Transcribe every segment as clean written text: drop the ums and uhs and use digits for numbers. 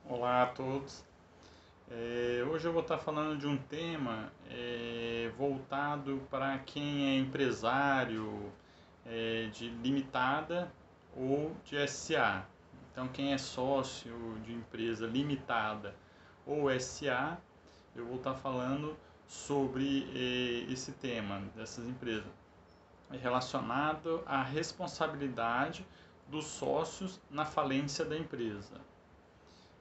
Olá a todos. Hoje eu vou estar falando de um tema voltado para quem é empresário de limitada ou de SA. Então, quem é sócio de empresa limitada ou SA, eu vou estar falando sobre esse tema dessas empresas, relacionado à responsabilidade dos sócios na falência da empresa.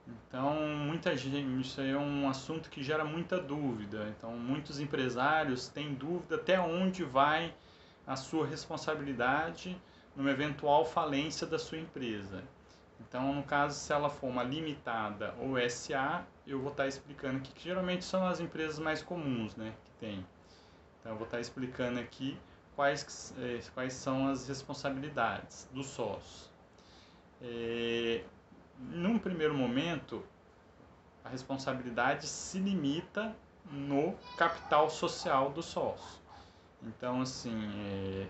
Então, muita gente, isso aí é um assunto que gera muita dúvida. Então, muitos empresários têm dúvida até onde vai a sua responsabilidade numa eventual falência da sua empresa. Então, no caso, se ela for uma limitada ou SA, eu vou estar explicando aqui, que geralmente são as empresas mais comuns, né, que tem. Então, eu vou estar explicando aqui quais são as responsabilidades dos sócios. Num primeiro momento, a responsabilidade se limita no capital social do sócio. Então, assim,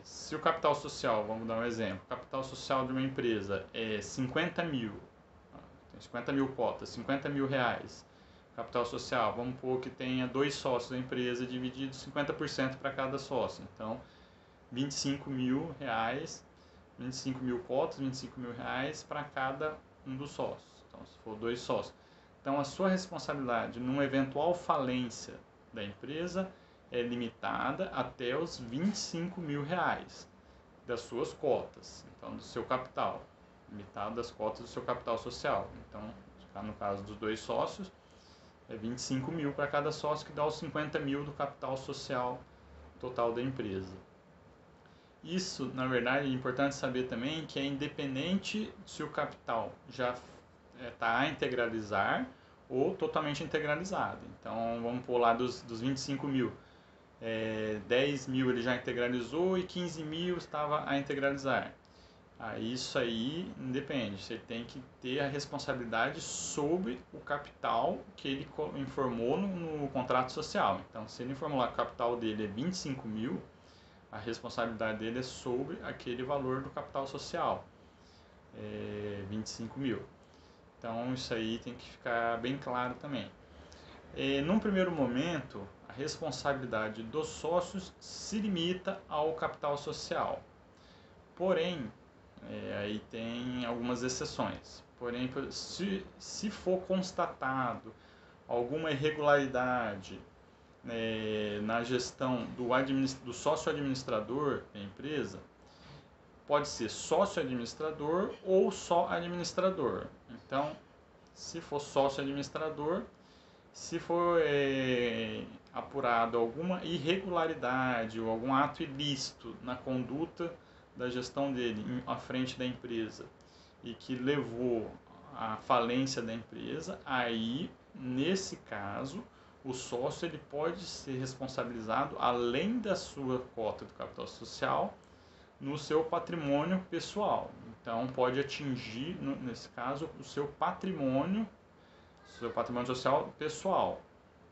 se o capital social, vamos dar um exemplo, o capital social de uma empresa é 50 mil, tem 50 mil cotas, 50 mil reais. Capital social, vamos supor que tenha dois sócios da empresa, dividido 50% para cada sócio. Então, 25 mil reais, 25 mil cotas, 25 mil reais para cada um dos sócios. Então, se for dois sócios. Então, a sua responsabilidade numa eventual falência da empresa é limitada até os 25 mil reais das suas cotas, então do seu capital, limitado das cotas do seu capital social. Então, no caso dos dois sócios, é 25 mil para cada sócio, que dá os 50 mil do capital social total da empresa. Isso, na verdade, é importante saber também que é independente se o capital já está a integralizar ou totalmente integralizado. Então, vamos pôr lá dos 25 mil, 10 mil ele já integralizou e 15 mil estava a integralizar. Isso aí independe, você tem que ter a responsabilidade sobre o capital que ele informou no contrato social. Então, se ele informou lá que o capital dele é 25 mil, a responsabilidade dele é sobre aquele valor do capital social, 25 mil. Então, isso aí tem que ficar bem claro também. Num primeiro momento, a responsabilidade dos sócios se limita ao capital social. Porém, aí tem algumas exceções. Porém, se for constatado alguma irregularidade na gestão do sócio-administrador da empresa, pode ser sócio-administrador ou só administrador. Então, se for sócio-administrador, se for apurado alguma irregularidade ou algum ato ilícito na conduta da gestão dele à frente da empresa e que levou à falência da empresa, aí, nesse caso, o sócio ele pode ser responsabilizado, além da sua cota do capital social, no seu patrimônio pessoal. Então, pode atingir, nesse caso, o seu patrimônio social pessoal.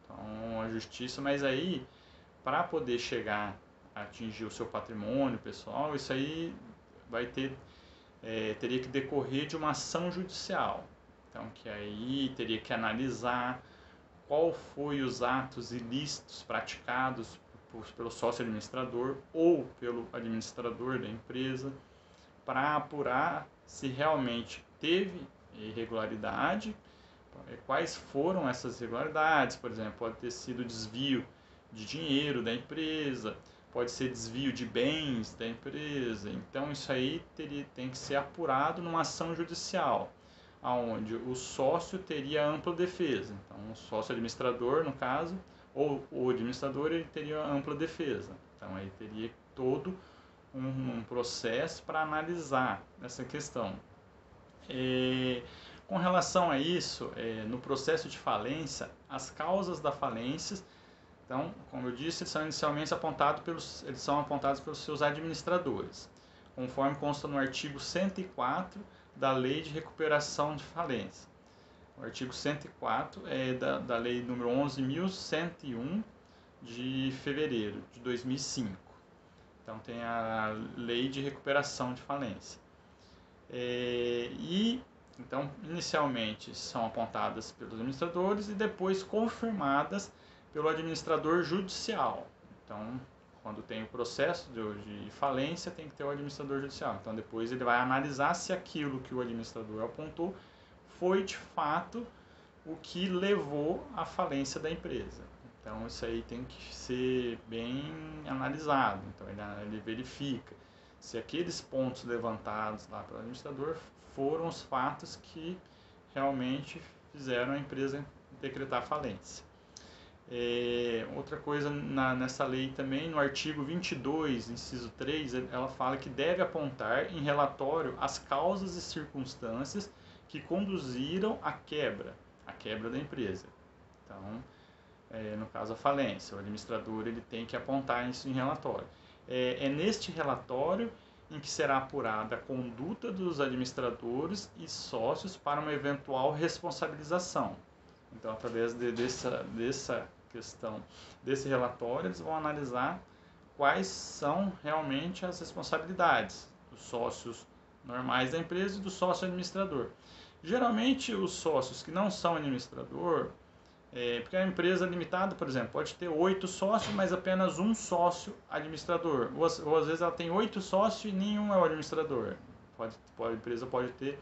Então, a justiça, mas aí, para poder chegar a atingir o seu patrimônio pessoal, isso aí teria que decorrer de uma ação judicial. Então, que aí teria que analisar qual foi os atos ilícitos praticados pelo sócio administrador ou pelo administrador da empresa, para apurar se realmente teve irregularidade, quais foram essas irregularidades. Por exemplo, pode ter sido desvio de dinheiro da empresa, pode ser desvio de bens da empresa. Então, isso aí tem que ser apurado numa ação judicial, onde o sócio teria ampla defesa. Então, o sócio administrador, no caso, ou o administrador, ele teria ampla defesa. Então, aí teria todo um processo para analisar essa questão. Com relação a isso, no processo de falência, as causas da falência, então, como eu disse, são inicialmente eles são apontados pelos seus administradores, conforme consta no artigo 104 da Lei de Recuperação de Falência. O artigo 104 é da Lei número 11.101 de fevereiro de 2005. Então, tem a Lei de Recuperação de Falência. E Então, inicialmente são apontadas pelos administradores e depois confirmadas pelo administrador judicial. Então, quando tem o processo de falência, tem que ter o administrador judicial. Então, depois ele vai analisar se aquilo que o administrador apontou foi de fato o que levou à falência da empresa. Então, isso aí tem que ser bem analisado. Então, ele verifica se aqueles pontos levantados lá pelo administrador foram os fatos que realmente fizeram a empresa decretar falência. Outra coisa nessa lei também, no artigo 22, inciso 3, ela fala que deve apontar em relatório as causas e circunstâncias que conduziram à quebra da empresa. Então, no caso a falência, o administrador ele tem que apontar isso em relatório. É neste relatório em que será apurada a conduta dos administradores e sócios para uma eventual responsabilização. Então, através dessa questão, desse relatório, eles vão analisar quais são realmente as responsabilidades dos sócios normais da empresa e do sócio administrador. Geralmente, os sócios que não são administrador, porque a empresa limitada, por exemplo, pode ter 8 sócios, mas apenas um sócio administrador. Ou às vezes ela tem 8 sócios e nenhum é o administrador. A empresa pode ter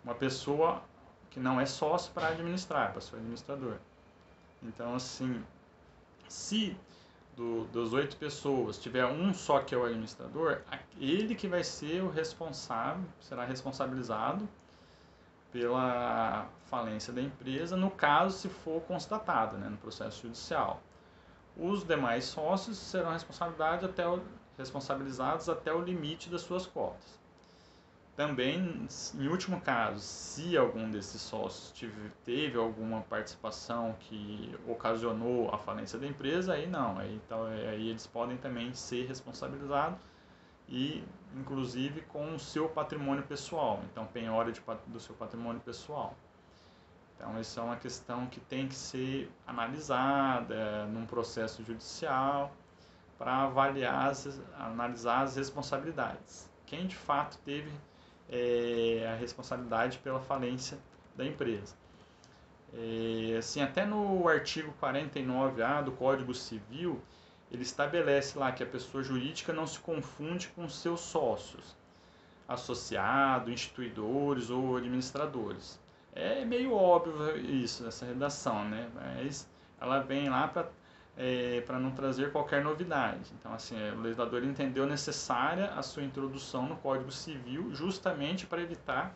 uma pessoa que não é sócio para administrar, para ser administrador. Então, assim, se das 8 pessoas tiver um só que é o administrador, ele que vai ser o responsável, será responsabilizado pela falência da empresa, no caso se for constatado, no processo judicial. Os demais sócios serão responsabilizados até o limite das suas cotas. Também, em último caso, se algum desses sócios teve alguma participação que ocasionou a falência da empresa, aí não, aí eles podem também ser responsabilizados e, inclusive, com o seu patrimônio pessoal, então penhora do seu patrimônio pessoal. Então, isso é uma questão que tem que ser analisada num processo judicial para analisar as responsabilidades. Quem de fato teve a responsabilidade pela falência da empresa. Assim, até no artigo 49A do Código Civil, ele estabelece lá que a pessoa jurídica não se confunde com seus sócios, associados, instituidores ou administradores. É meio óbvio isso, essa redação, né? Mas ela vem lá para não trazer qualquer novidade. Então, assim, o legislador entendeu necessária a sua introdução no Código Civil justamente para evitar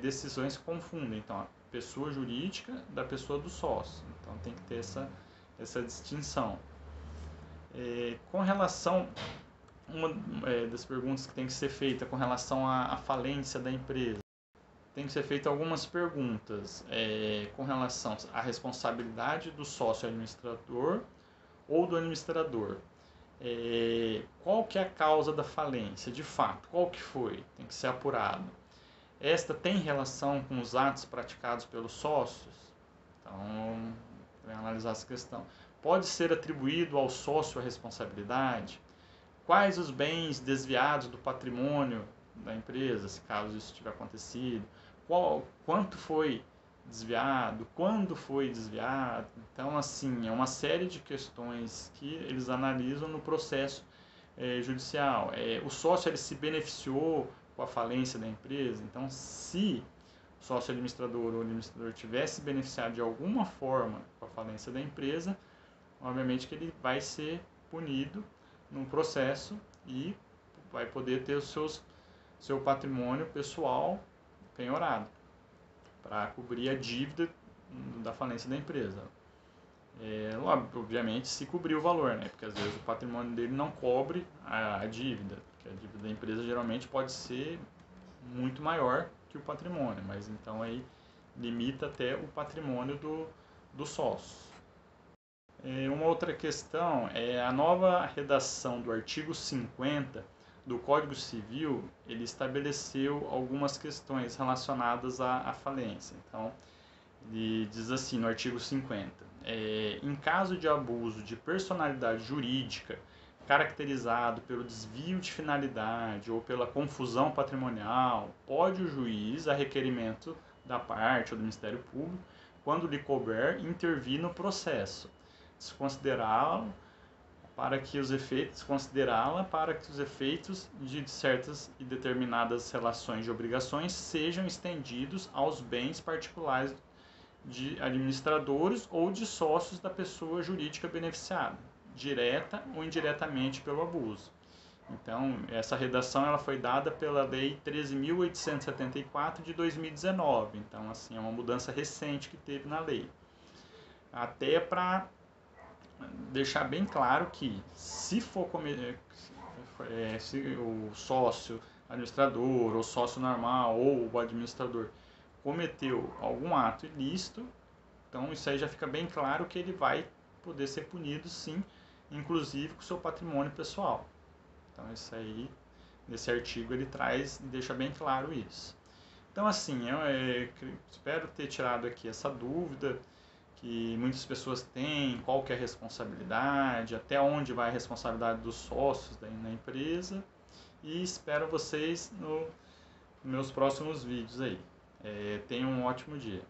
decisões que confundem. Então, a pessoa jurídica da pessoa do sócio. Então, tem que ter essa distinção. Com relação, uma das perguntas que tem que ser feita com relação à falência da empresa, tem que ser feita algumas perguntas com relação à responsabilidade do sócio administrador ou do administrador. Qual que é a causa da falência, de fato, qual que foi? Tem que ser apurado. Esta tem relação com os atos praticados pelos sócios? Então, vai analisar essa questão. Pode ser atribuído ao sócio a responsabilidade? Quais os bens desviados do patrimônio da empresa, se caso isso tiver acontecido? Quanto foi desviado? Quando foi desviado? Então, assim, é uma série de questões que eles analisam no processo judicial. O sócio ele se beneficiou com a falência da empresa? Então, se o sócio administrador ou o administrador tivesse beneficiado de alguma forma com a falência da empresa, obviamente que ele vai ser punido num processo e vai poder ter seu patrimônio pessoal penhorado para cobrir a dívida da falência da empresa. Obviamente, se cobrir o valor, né? Porque às vezes o patrimônio dele não cobre a dívida, porque a dívida da empresa geralmente pode ser muito maior que o patrimônio, mas então aí limita até o patrimônio do sócio. Uma outra questão é a nova redação do artigo 50 do Código Civil, ele estabeleceu algumas questões relacionadas à falência. Então, ele diz assim no artigo 50, em caso de abuso de personalidade jurídica caracterizado pelo desvio de finalidade ou pela confusão patrimonial, pode o juiz, a requerimento da parte ou do Ministério Público, quando lhe couber, intervir no processo, desconsiderá-la para que os efeitos de certas e determinadas relações de obrigações sejam estendidos aos bens particulares de administradores ou de sócios da pessoa jurídica beneficiada, direta ou indiretamente pelo abuso. Então, essa redação ela foi dada pela Lei 13.874 de 2019. Então, assim, é uma mudança recente que teve na lei. Até para deixar bem claro que se se o sócio administrador, ou sócio normal, ou o administrador cometeu algum ato ilícito, então isso aí já fica bem claro que ele vai poder ser punido sim, inclusive com o seu patrimônio pessoal. Então isso aí, nesse artigo ele traz e deixa bem claro isso. Então assim, eu espero ter tirado aqui essa dúvida que muitas pessoas têm, qual que é a responsabilidade, até onde vai a responsabilidade dos sócios na empresa, e espero vocês nos meus próximos vídeos aí. Tenham um ótimo dia.